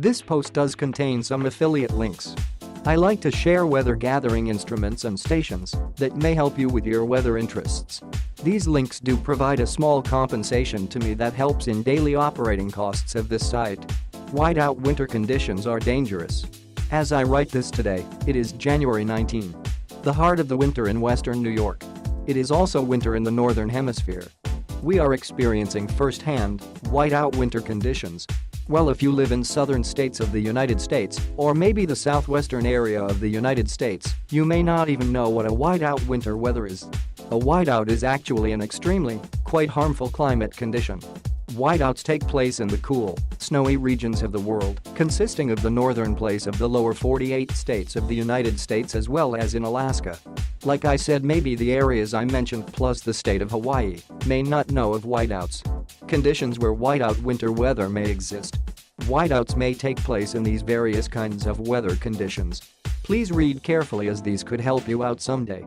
This post does contain some affiliate links. I like to share weather gathering instruments and stations that may help you with your weather interests. These links do provide a small compensation to me that helps in daily operating costs of this site. Whiteout winter conditions are dangerous. As I write this today, it is January 19. The heart of the winter in western New York. It is also winter in the northern hemisphere. We are experiencing firsthand whiteout winter conditions. Well, if you live in southern states of the United States, or maybe the southwestern area of the United States, you may not even know what a whiteout winter weather is. A whiteout is actually an extremely, quite harmful climate condition. Whiteouts take place in the cool, snowy regions of the world, consisting of the northern place of the lower 48 states of the United States as well as in Alaska. Like I said, maybe the areas I mentioned plus the state of Hawaii may not know of whiteouts. Conditions where whiteout winter weather may exist. Whiteouts may take place in these various kinds of weather conditions. Please read carefully as these could help you out someday.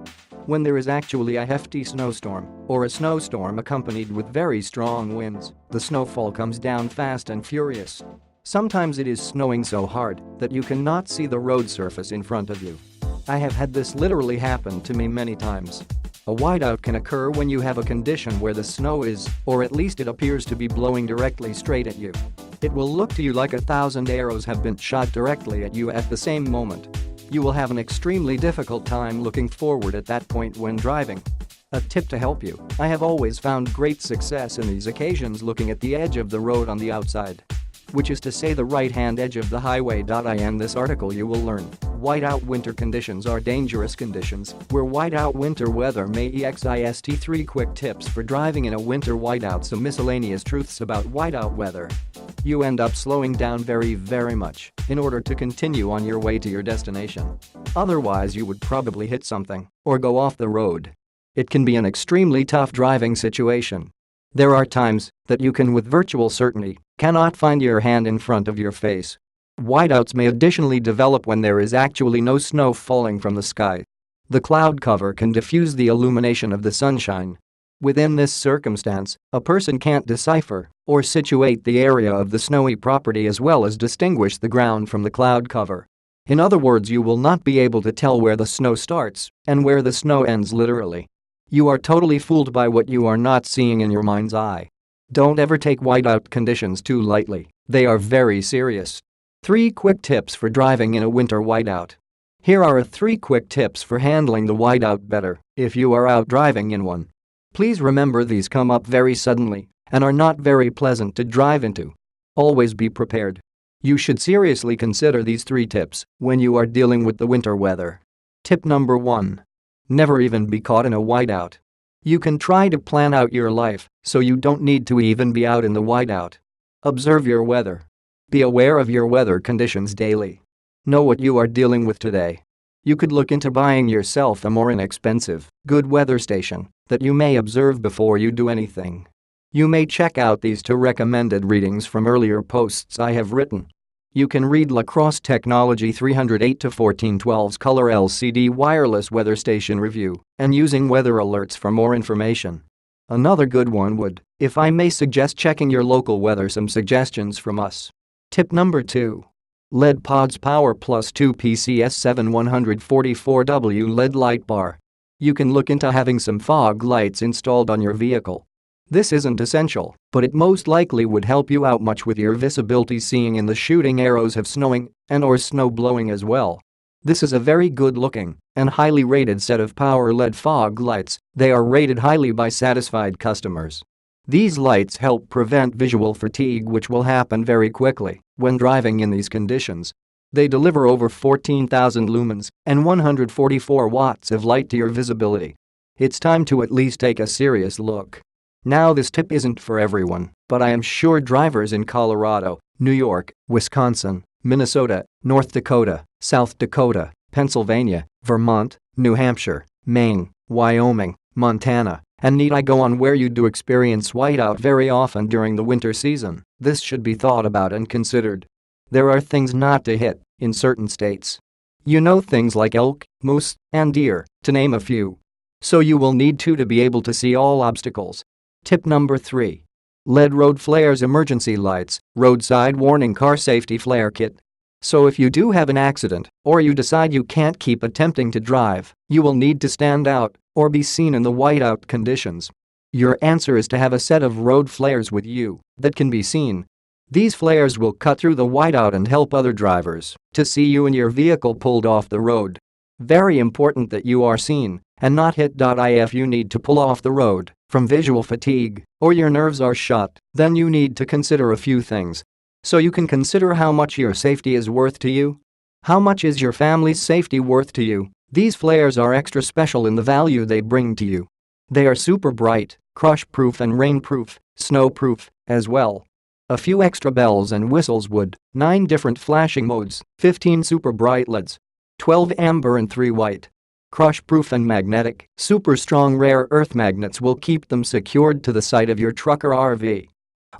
When there is actually a hefty snowstorm or a snowstorm accompanied with very strong winds, the snowfall comes down fast and furious. Sometimes it is snowing so hard that you cannot see the road surface in front of you. I have had this literally happen to me many times. A whiteout can occur when you have a condition where the snow is, or at least it appears to be blowing directly straight at you. It will look to you like 1,000 arrows have been shot directly at you at the same moment. You will have an extremely difficult time looking forward at that point when driving. A tip to help you: I have always found great success in these occasions looking at the edge of the road on the outside. Which is to say the right-hand edge of the highway. In this article you will learn whiteout winter conditions are dangerous conditions where whiteout winter weather may exist. 3 quick tips for driving in a winter whiteout. Some miscellaneous truths about whiteout weather. You end up slowing down very much in order to continue on your way to your destination. Otherwise you would probably hit something or go off the road. It can be an extremely tough driving situation. There are times that you can with virtual certainty cannot find your hand in front of your face. Whiteouts may additionally develop when there is actually no snow falling from the sky. The cloud cover can diffuse the illumination of the sunshine. Within this circumstance, a person can't decipher or situate the area of the snowy property as well as distinguish the ground from the cloud cover. In other words, you will not be able to tell where the snow starts and where the snow ends literally. You are totally fooled by what you are not seeing in your mind's eye. Don't ever take whiteout conditions too lightly, they are very serious. 3 quick tips for driving in a winter whiteout. Here are 3 quick tips for handling the whiteout better if you are out driving in one. Please remember these come up very suddenly and are not very pleasant to drive into. Always be prepared. You should seriously consider these 3 tips when you are dealing with the winter weather. Tip number 1. Never even be caught in a whiteout. You can try to plan out your life so you don't need to even be out in the whiteout. Observe your weather. Be aware of your weather conditions daily. Know what you are dealing with today. You could look into buying yourself a more inexpensive, good weather station that you may observe before you do anything. You may check out these 2 recommended readings from earlier posts I have written. You can read La Crosse Technology 308-1412's Color LCD Wireless Weather Station Review and Using Weather Alerts for more information. Another good one would, if I may suggest, checking your local weather. Some suggestions from us. Tip number 2. LED Pods Power Plus 2 PCS 7144W LED Light Bar. You can look into having some fog lights installed on your vehicle. This isn't essential, but it most likely would help you out much with your visibility, seeing in the shooting arrows of snowing and/or snow blowing as well. This is a very good looking and highly rated set of power LED fog lights. They are rated highly by satisfied customers. These lights help prevent visual fatigue, which will happen very quickly when driving in these conditions. They deliver over 14,000 lumens and 144 watts of light to your visibility. It's time to at least take a serious look. Now, this tip isn't for everyone, but I am sure drivers in Colorado, New York, Wisconsin, Minnesota, North Dakota, South Dakota, Pennsylvania, Vermont, New Hampshire, Maine, Wyoming, Montana, and need I go on, where you do experience whiteout very often during the winter season. This should be thought about and considered. There are things not to hit in certain states. You know, things like elk, moose, and deer, to name a few. So you will need to be able to see all obstacles. Tip number 3. LED road flares, emergency lights, roadside warning, car safety flare kit. So if you do have an accident, or you decide you can't keep attempting to drive, you will need to stand out or be seen in the whiteout conditions. Your answer is to have a set of road flares with you that can be seen. These flares will cut through the whiteout and help other drivers to see you and your vehicle pulled off the road. Very important that you are seen and not hit. If you need to pull off the road from visual fatigue or your nerves are shot, then you need to consider a few things. So you can consider how much your safety is worth to you. How much is your family's safety worth to you? These flares are extra special in the value they bring to you. They are super bright, crush-proof and rain-proof, snow-proof as well. A few extra bells and whistles would, 9 different flashing modes, 15 super bright LEDs, 12 amber and 3 white. Crush-proof and magnetic, super strong rare earth magnets will keep them secured to the side of your truck or RV.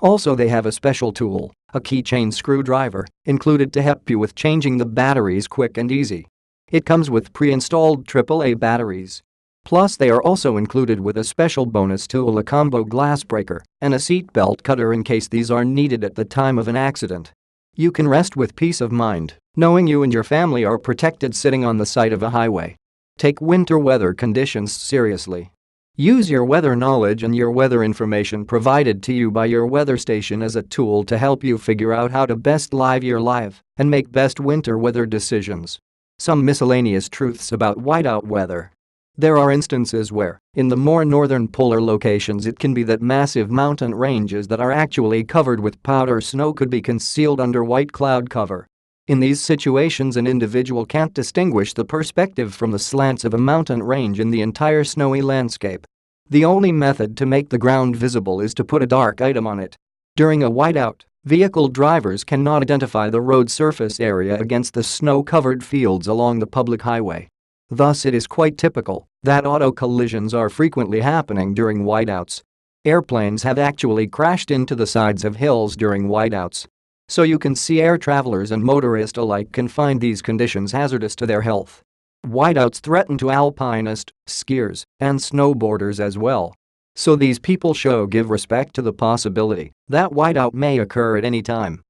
Also, they have a special tool, a keychain screwdriver, included to help you with changing the batteries quick and easy. It comes with pre-installed AAA batteries. Plus, they are also included with a special bonus tool, a combo glass breaker and a seat belt cutter in case these are needed at the time of an accident. You can rest with peace of mind, knowing you and your family are protected sitting on the side of a highway. Take winter weather conditions seriously. Use your weather knowledge and your weather information provided to you by your weather station as a tool to help you figure out how to best live your life and make best winter weather decisions. Some miscellaneous truths about whiteout weather. There are instances where, in the more northern polar locations, it can be that massive mountain ranges that are actually covered with powder snow could be concealed under white cloud cover. In these situations, an individual can't distinguish the perspective from the slants of a mountain range in the entire snowy landscape. The only method to make the ground visible is to put a dark item on it. During a whiteout, vehicle drivers cannot identify the road surface area against the snow-covered fields along the public highway. Thus, it is quite typical that auto collisions are frequently happening during whiteouts. Airplanes have actually crashed into the sides of hills during whiteouts. So you can see air travelers and motorists alike can find these conditions hazardous to their health. Whiteouts threaten to alpinists, skiers, and snowboarders as well. So these people give respect to the possibility that whiteout may occur at any time.